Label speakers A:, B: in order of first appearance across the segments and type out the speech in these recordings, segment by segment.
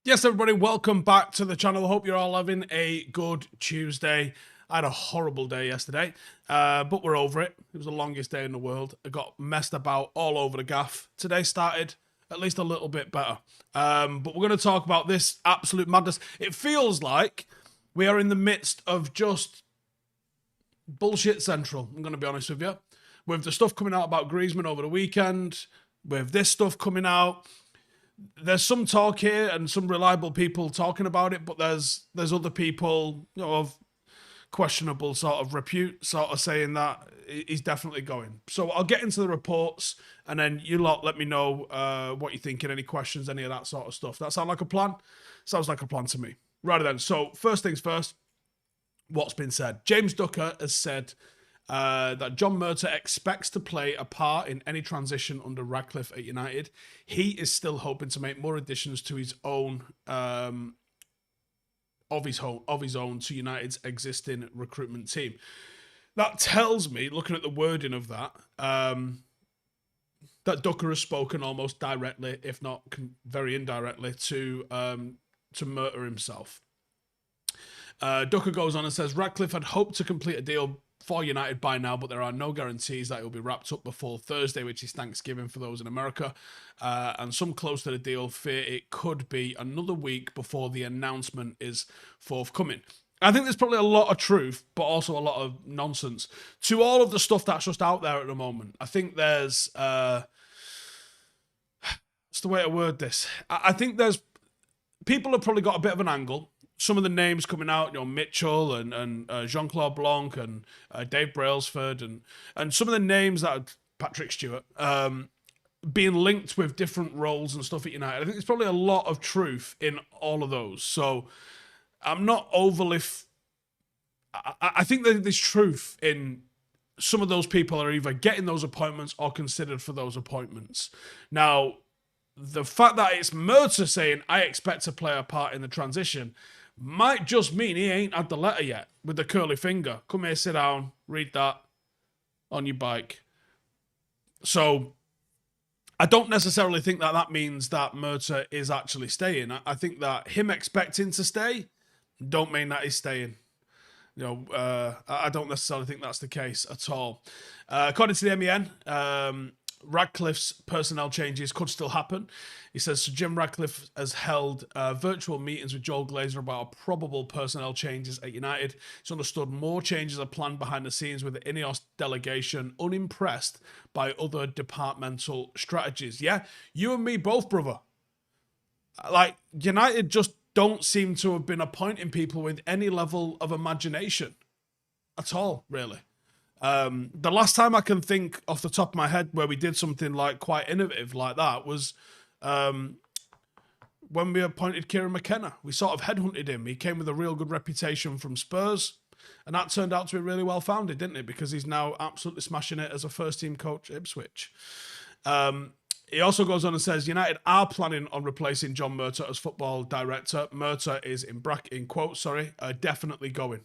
A: Yes, everybody, welcome back to the channel. I hope you're all having a good Tuesday. I had a horrible day yesterday, but we're over it. It was the longest day in the world. I got messed about all over the gaff. Today started at least a little bit better. But we're going to talk about this absolute madness. It feels like we are in the midst of just bullshit central, I'm going to be honest with you. With the stuff coming out about Griezmann over the weekend, with this stuff coming out, there's some talk here and some reliable people talking about it, but there's other people, of questionable sort of repute, sort of saying that he's definitely going. So I'll get into the reports, and then you lot let me know what you're thinking, any questions, any of that sort of stuff. That sound like a plan? Sounds like a plan to me. Right then. So first things first, what's been said? James Ducker has said that John Murtough expects to play a part in any transition under Ratcliffe at United. He is still hoping to make more additions to his own of his own to United's existing recruitment team. That tells me, looking at the wording of that, that Ducker has spoken almost directly, if not very indirectly, to Murtough himself. Ducker goes on and says Ratcliffe had hoped to complete a deal for United by now, but there are no guarantees that it will be wrapped up before Thursday, which is Thanksgiving for those in America. And some close to the deal fear it could be another week before the announcement is forthcoming. I think there's probably a lot of truth, but also a lot of nonsense to all of the stuff that's just out there at the moment. I think there's what's the way to word this? I think there's people have probably got a bit of an angle. Some of the names coming out, Mitchell and Jean-Claude Blanc and Dave Brailsford and some of the names that are Patrick Stewart being linked with different roles and stuff at United. I think there's probably a lot of truth in all of those. So I'm not overly... I think that there's truth in some of those people are either getting those appointments or considered for those appointments. Now, the fact that it's Murtough saying, I expect to play a part in the transition, might just mean he ain't had the letter yet with the curly finger. Come here, sit down, read that on your bike. So I don't necessarily think that that means that Murtough is actually staying. I think that him expecting to stay don't mean that he's staying. I don't necessarily think that's the case at all. According to the MEN, Ratcliffe's personnel changes could still happen. He says Jim Ratcliffe has held virtual meetings with Joel Glazer about probable personnel changes at United. It's understood more changes are planned behind the scenes with the Ineos delegation unimpressed by other departmental strategies. Yeah, you and me both, brother. Like, United just don't seem to have been appointing people with any level of imagination at all, really. The last time I can think off the top of my head where we did something like quite innovative like that was when we appointed Kieran McKenna. We sort of headhunted him. He came with a real good reputation from Spurs, and that turned out to be really well founded, didn't it? Because he's now absolutely smashing it as a first-team coach at Ipswich. He also goes on and says United are planning on replacing John Murtough as football director. Murtough is in quotes, definitely going.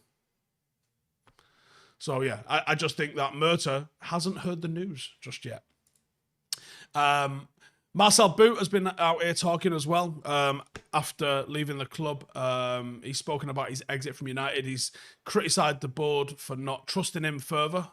A: So, yeah, I just think that Murtough hasn't heard the news just yet. Marcel Boot has been out here talking as well after leaving the club. He's spoken about his exit from United. He's criticised the board for not trusting him further.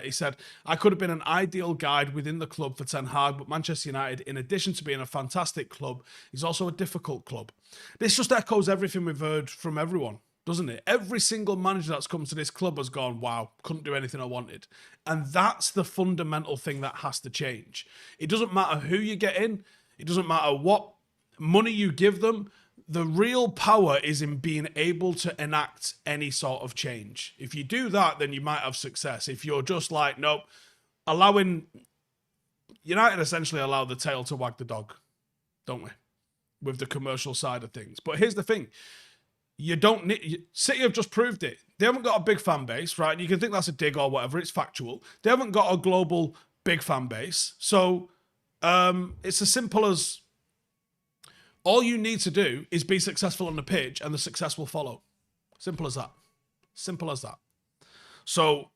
A: He said, I could have been an ideal guide within the club for Ten Hag, but Manchester United, in addition to being a fantastic club, is also a difficult club. This just echoes everything we've heard from everyone, doesn't it? Every single manager that's come to this club has gone, wow, couldn't do anything I wanted. And that's the fundamental thing that has to change. It doesn't matter who you get in. It doesn't matter what money you give them. The real power is in being able to enact any sort of change. If you do that, then you might have success. If you're just like, nope, United essentially allow the tail to wag the dog, don't we? With the commercial side of things. But here's the thing. You don't need... City have just proved it. They haven't got a big fan base, right? You can think that's a dig or whatever. It's factual. They haven't got a global big fan base. So it's as simple as all you need to do is be successful on the pitch and the success will follow. Simple as that. Simple as that. So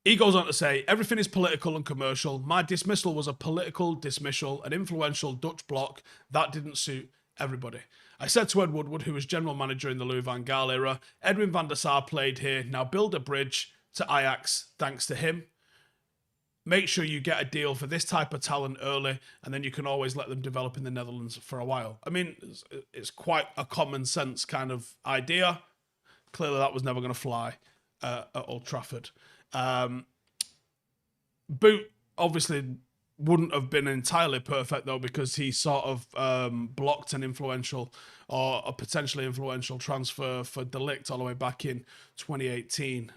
A: he goes on to say, everything is political and commercial. My dismissal was a political dismissal, an influential Dutch bloc. That didn't suit everybody. I said to Ed Woodward, who was general manager in the Louis van Gaal era, Edwin van der Sar played here. Now build a bridge to Ajax thanks to him. Make sure you get a deal for this type of talent early, and then you can always let them develop in the Netherlands for a while. I mean, it's quite a common sense kind of idea. Clearly, that was never going to fly at Old Trafford. Boot obviously wouldn't have been entirely perfect, though, because he sort of blocked an influential or a potentially influential transfer for De Ligt all the way back in 2018.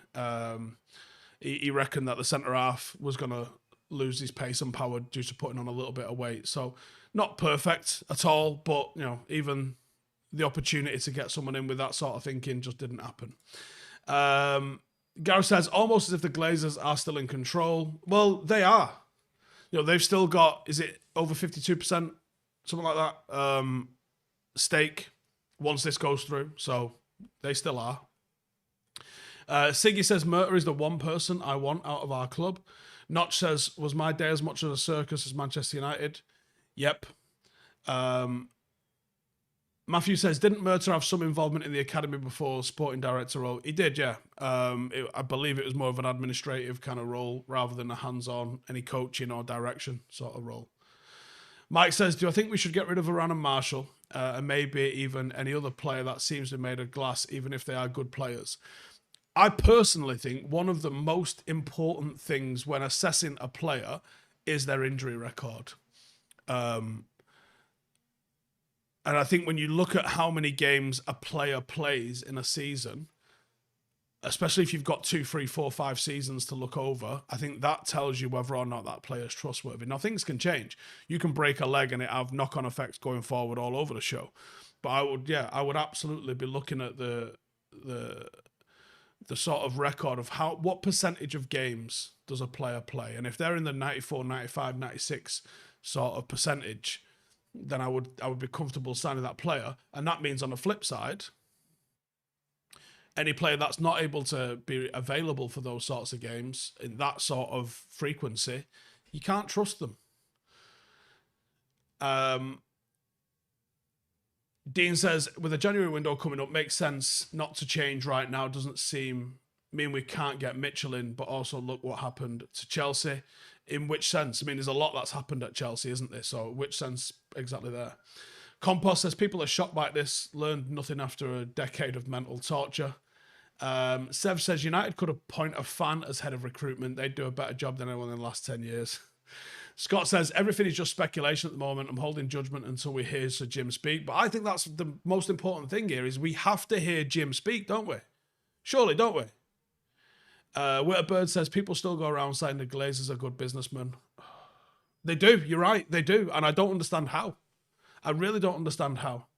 A: He reckoned that the centre-half was going to lose his pace and power due to putting on a little bit of weight. So not perfect at all, but, you know, even the opportunity to get someone in with that sort of thinking just didn't happen. Gareth says, almost as if the Glazers are still in control. Well, they are. You know, they've still got, is it over 52%, something like that, stake once this goes through. So they still are. Siggy says, Murtough is the one person I want out of our club. Notch says, was my day as much of a circus as Manchester United? Yep. Matthew says, didn't Murtough have some involvement in the academy before sporting director role? He did, yeah. I believe it was more of an administrative kind of role rather than a hands-on, any coaching or direction sort of role. Mike says, do I think we should get rid of Varane and Marshall and maybe even any other player that seems to be made of glass, even if they are good players? I personally think one of the most important things when assessing a player is their injury record. And I think when you look at how many games a player plays in a season, especially if you've got 2, 3, 4, 5 seasons to look over, I think that tells you whether or not that player is trustworthy. Now, things can change. You can break a leg and it have knock-on effects going forward all over the show. But I would absolutely be looking at the sort of record of what percentage of games does a player play. And if they're in the 94, 95, 96 sort of percentage, then I would be comfortable signing that player. And that means on the flip side, any player that's not able to be available for those sorts of games in that sort of frequency, you can't trust them. Dean says, with the January window coming up, makes sense not to change right now. Doesn't mean we can't get Mitchell in, but also look what happened to Chelsea. In which sense? I mean, there's a lot that's happened at Chelsea, isn't there? So which sense exactly there? Compost says, people are shocked by this, learned nothing after a decade of mental torture. Sev says, United could appoint a fan as head of recruitment. They'd do a better job than anyone in the last 10 years. Scott says, everything is just speculation at the moment. I'm holding judgment until we hear Sir Jim speak. But I think that's the most important thing here is we have to hear Jim speak, don't we? Surely, don't we? Witterbird says, people still go around saying the Glazers are good businessmen. They do, you're right, they do. And I don't understand how. I really don't understand how.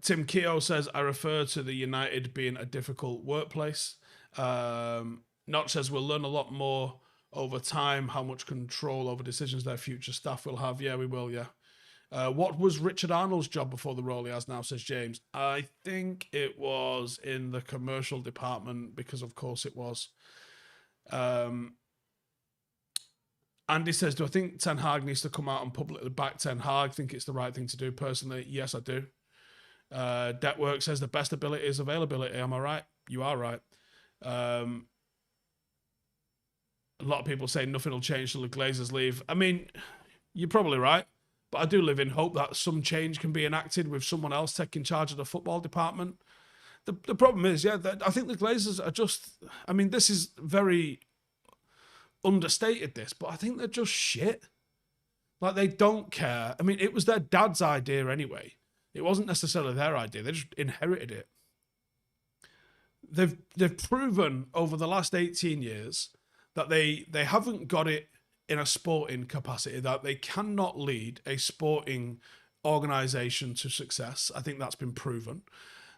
A: Tim Keogh says, I refer to the United being a difficult workplace. Notch says, we'll learn a lot more over time, how much control over decisions their future staff will have. Yeah, we will, yeah. What was Richard Arnold's job before the role he has now, says James? I think it was in the commercial department, because of course it was. Andy says, do I think Ten Hag needs to come out and publicly back Ten Hag? I think it's the right thing to do personally. Yes, I do. Detwork says, the best ability is availability. Am I right? You are right. A lot of people say nothing will change till the Glazers leave. I mean, you're probably right. But I do live in hope that some change can be enacted with someone else taking charge of the football department. The problem is, yeah, I think the Glazers are just, I mean, this is very understated, but I think they're just shit. Like, they don't care. I mean, it was their dad's idea anyway. It wasn't necessarily their idea. They just inherited it. They've proven over the last 18 years that they haven't got it in a sporting capacity, that they cannot lead a sporting organisation to success. I think that's been proven.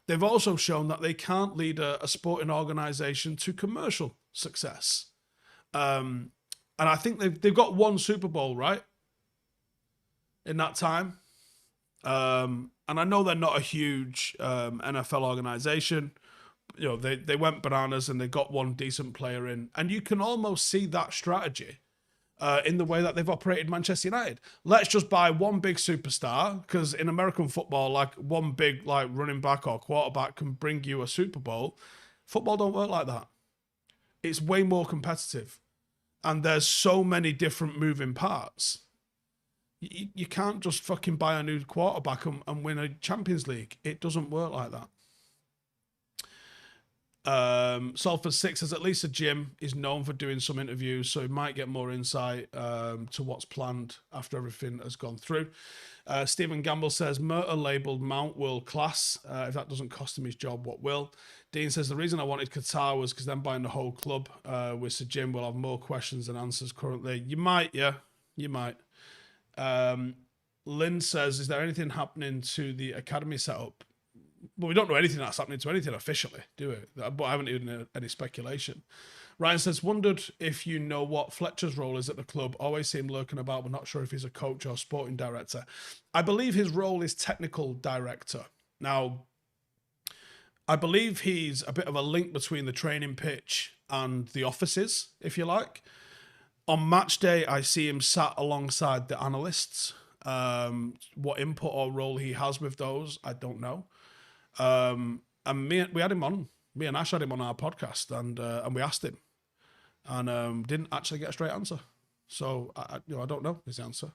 A: They've also shown that they can't lead a sporting organisation to commercial success. And I think they've got one Super Bowl, right? In that time. And I know they're not a huge NFL organisation. You know, they went bananas and they got one decent player in. And you can almost see that strategy in the way that they've operated Manchester United. Let's just buy one big superstar, because in American football, like one big like running back or quarterback can bring you a Super Bowl. Football don't work like that. It's way more competitive, and there's so many different moving parts. You can't just fucking buy a new quarterback and win a Champions League. It doesn't work like that. Salford 6 says at least a Jim is known for doing some interviews, so he might get more insight to what's planned after everything has gone through. Stephen Gamble says Murtough labelled Mount world class. If that doesn't cost him his job, what will? Dean says the reason I wanted Qatar was because then buying the whole club with Sir Jim will have more questions than answers currently. You might, yeah, you might. Lynn says, is there anything happening to the academy setup? Well, we don't know anything that's happening to anything officially, do we? But I haven't even any speculation. Ryan says, wondered if you know what Fletcher's role is at the club. Always seemed lurking about, but not sure if he's a coach or sporting director. I believe his role is technical director. Now, I believe he's a bit of a link between the training pitch and the offices, if you like. On match day, I see him sat alongside the analysts. What input or role he has with those, I don't know. And we had him on. Me and Ash had him on our podcast, and we asked him, and didn't actually get a straight answer. So I don't know his answer.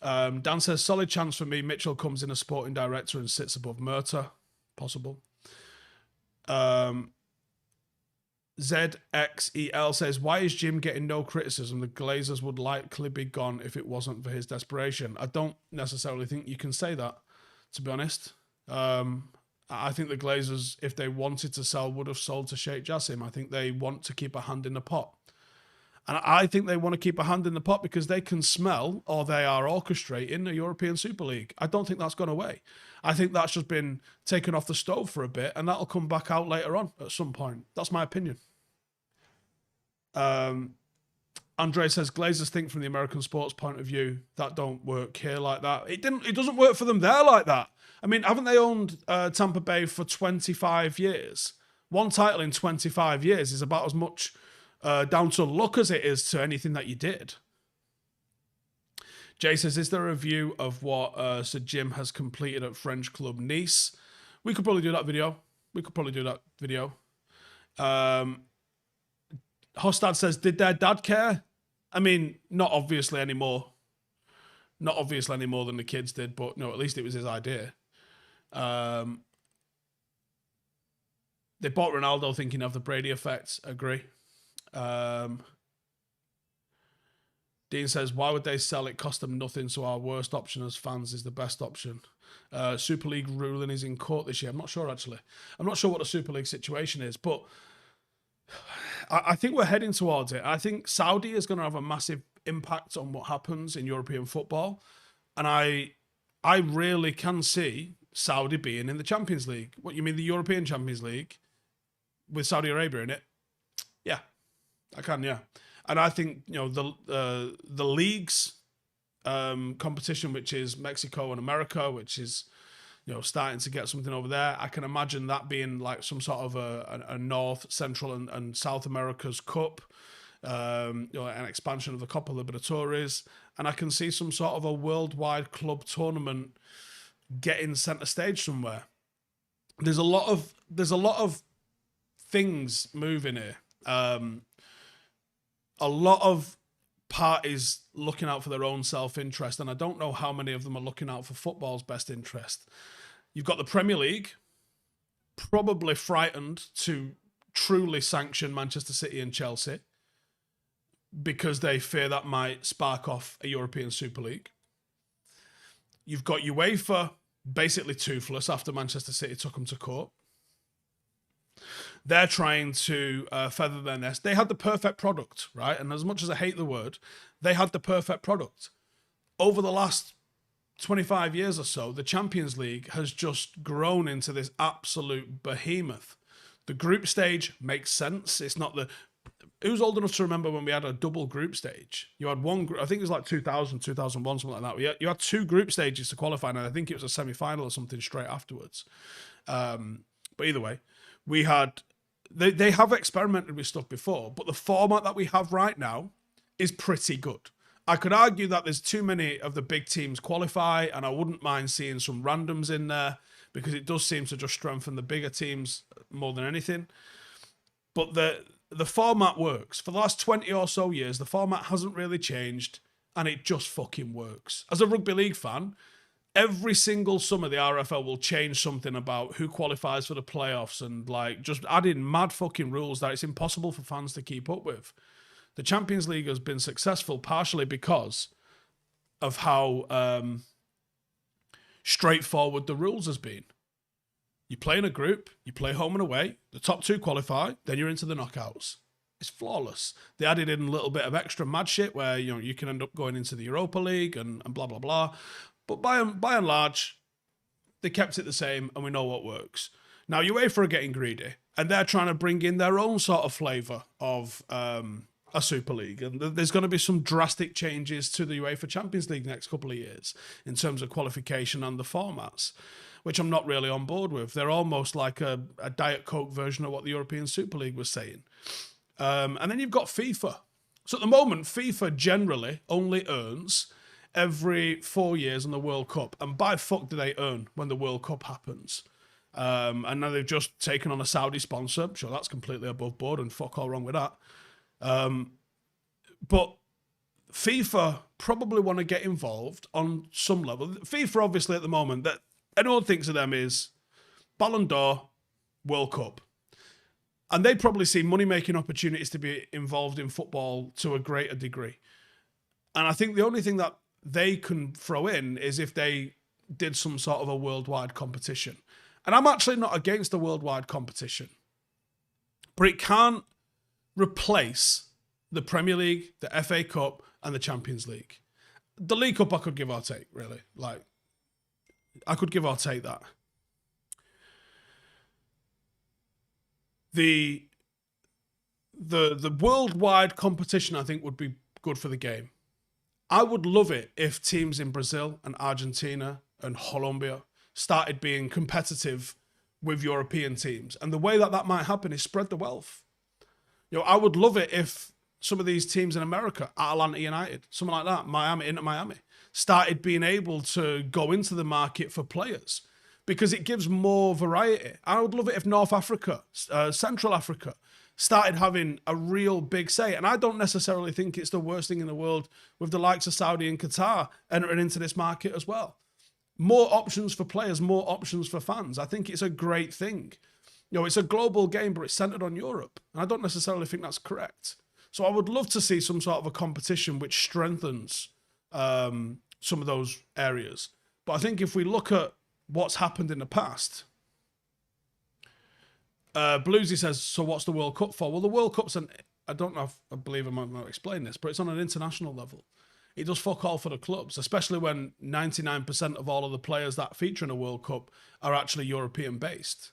A: Dan says solid chance for me. Mitchell comes in as sporting director and sits above Murtough. Possible. ZXEL says, why is Jim getting no criticism? The Glazers would likely be gone if it wasn't for his desperation. I don't necessarily think you can say that, to be honest. I think the Glazers, if they wanted to sell, would have sold to Sheikh Jassim. I think they want to keep a hand in the pot. And I think they want to keep a hand in the pot because they can smell, or they are orchestrating, a European Super League. I don't think that's gone away. I think that's just been taken off the stove for a bit, and that'll come back out later on at some point. That's my opinion. Andre says Glazers think from the American sports point of view that don't work here like that. It doesn't work for them there like that. I mean, haven't they owned Tampa Bay for 25 years? One title in 25 years is about as much down to luck as it is to anything that you did. Jay says, is there a review of what Sir Jim has completed at French club Nice? We could probably do that video. Hostad says, did their dad care? I mean, not obviously anymore. Not obviously any more than the kids did, but no, at least it was his idea. They bought Ronaldo thinking of the Brady effect. Agree. Dean says, why would they sell? It cost them nothing, so our worst option as fans is the best option. Super League ruling is in court this year. I'm not sure, actually. I'm not sure what the Super League situation is, but I think we're heading towards it. I think Saudi is going to have a massive impact on what happens in European football. And I really can see Saudi being in the Champions League. What, you mean the European Champions League with Saudi Arabia in it? Yeah, I can, yeah. And I think, the leagues competition, which is Mexico and America, which is, starting to get something over there. I can imagine that being like some sort of a North, Central, and South America's Cup, an expansion of the Copa Libertadores, and I can see some sort of a worldwide club tournament getting centre stage somewhere. There's a lot of things moving here. A lot of parties looking out for their own self-interest, and I don't know how many of them are looking out for football's best interest. You've got the Premier League, probably frightened to truly sanction Manchester City and Chelsea because they fear that might spark off a European Super League. You've got UEFA basically toothless after Manchester City took them to court. They're trying to feather their nest. They had the perfect product, right? And as much as I hate the word, they had the perfect product. Over the last 25 years or so, the Champions League has just grown into this absolute behemoth. The group stage makes sense. It's not the... Who's old enough to remember when we had a double group stage? You had one group, I think it was like 2000, 2001, something like that. You had two group stages to qualify, and I think it was a semi-final or something straight afterwards. But either way, we had... They have experimented with stuff before, but the format that we have right now is pretty good. I could argue that there's too many of the big teams qualify, and I wouldn't mind seeing some randoms in there because it does seem to just strengthen the bigger teams more than anything. But the format works. For the last 20 or so years, the format hasn't really changed, and it just fucking works. As a rugby league fan, every single summer the RFL will change something about who qualifies for the playoffs and like just add in mad fucking rules that it's impossible for fans to keep up with. The Champions League has been successful partially because of how straightforward the rules has been. You play in a group, you play home and away, the top 2 qualify, then you're into the knockouts. It's flawless. They added in a little bit of extra mad shit where you can end up going into the Europa League and blah, blah, blah. But by and large, they kept it the same and we know what works. Now, UEFA are getting greedy and they're trying to bring in their own sort of flavour of a Super League. And there's going to be some drastic changes to the UEFA Champions League next couple of years in terms of qualification and the formats, which I'm not really on board with. They're almost like a Diet Coke version of what the European Super League was saying. And then you've got FIFA. So at the moment, FIFA generally only earns every 4 years in the World Cup. And by fuck do they earn when the World Cup happens? And now they've just taken on a Saudi sponsor. Sure, that's completely above board and fuck all wrong with that. But FIFA probably want to get involved on some level. FIFA, obviously, at the moment, that anyone thinks of them is Ballon d'Or, World Cup. And they probably see money-making opportunities to be involved in football to a greater degree. And I think the only thing that they can throw in is if they did some sort of a worldwide competition. And I'm actually not against a worldwide competition. But it can't replace the Premier League, the FA Cup, and the Champions League. The League Cup I could give or take, really. Like, I could give or take that. The worldwide competition, I think, would be good for the game. I would love it if teams in Brazil and Argentina and Colombia started being competitive with European teams. And the way that might happen is spread the wealth. I would love it if some of these teams in America, Atlanta United, something like that, Inter Miami, started being able to go into the market for players because it gives more variety. I would love it if North Africa, Central Africa, started having a real big say. And I don't necessarily think it's the worst thing in the world with the likes of Saudi and Qatar entering into this market as well. More options for players, more options for fans. I think it's a great thing. It's a global game, but it's centered on Europe. And I don't necessarily think that's correct. So I would love to see some sort of a competition which strengthens some of those areas. But I think if we look at what's happened in the past, Bluesy says, so what's the World Cup for? Well, the World Cup's I don't know if I believe I might not explain this, but it's on an international level. It does fuck all for the clubs, especially when 99% of all of the players that feature in a World Cup are actually European based.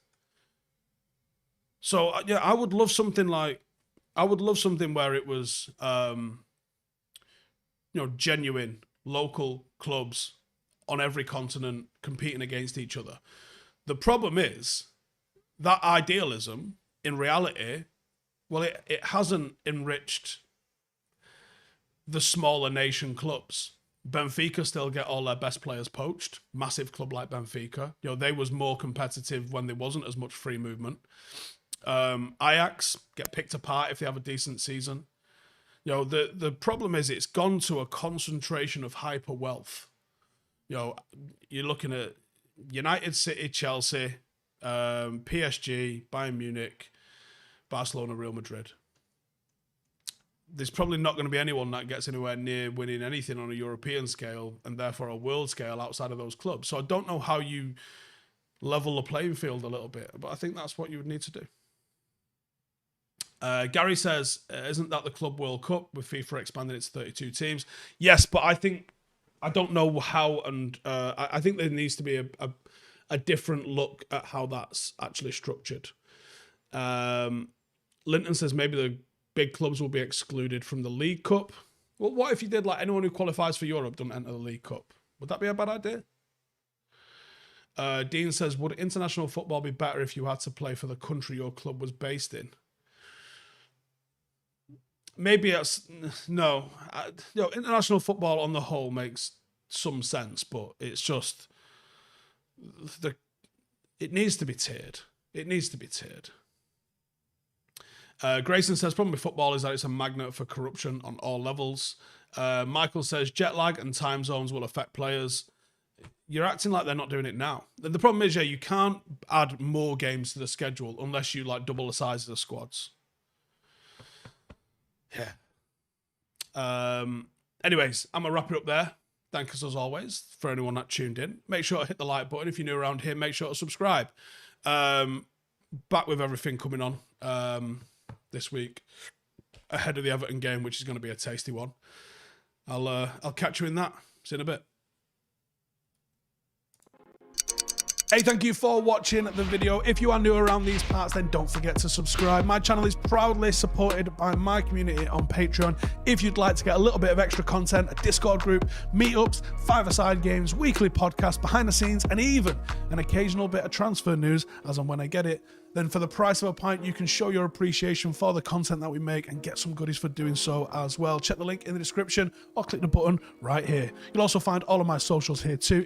A: So yeah, I would love something where it was, genuine local clubs on every continent competing against each other. The problem is that idealism, in reality, well, it hasn't enriched the smaller nation clubs. Benfica still get all their best players poached. Massive club like Benfica. They was more competitive when there wasn't as much free movement. Ajax get picked apart if they have a decent season. The problem is it's gone to a concentration of hyper wealth. You're looking at United, City, Chelsea, PSG, Bayern Munich, Barcelona, Real Madrid. There's probably not going to be anyone that gets anywhere near winning anything on a European scale and therefore a world scale outside of those clubs. So I don't know how you level the playing field a little bit, but I think that's what you would need to do. Gary says, isn't that the Club World Cup with FIFA expanding it to 32 teams? Yes, but I don't know how, and I think there needs to be a different look at how that's actually structured. Linton says maybe the big clubs will be excluded from the League Cup. Well, what if you did like anyone who qualifies for Europe doesn't enter the League Cup? Would that be a bad idea? Dean says, would international football be better if you had to play for the country your club was based in? maybe it's no. International football on the whole makes some sense, but it's just it needs to be tiered. It needs to be tiered. Grayson says, problem with football is that it's a magnet for corruption on all levels. Michael says, jet lag and time zones will affect players. You're acting like they're not doing it now. The problem is, you can't add more games to the schedule unless you like double the size of the squads. Yeah. Anyways, I'm going to wrap it up there. Thank you as always for anyone that tuned in. Make sure to hit the like button. If you're new around here, make sure to subscribe. Back with everything coming on this week ahead of the Everton game, which is going to be a tasty one. I'll catch you in that. See you in a bit. Hey, thank you for watching the video. If you are new around these parts, then don't forget to subscribe. My channel is proudly supported by my community on Patreon. If you'd like to get a little bit of extra content, a Discord group, meetups, five-a-side games, weekly podcasts, behind the scenes, and even an occasional bit of transfer news as and when I get it, then for the price of a pint, you can show your appreciation for the content that we make and get some goodies for doing so as well. Check the link in the description or click the button right here. You'll also find all of my socials here too.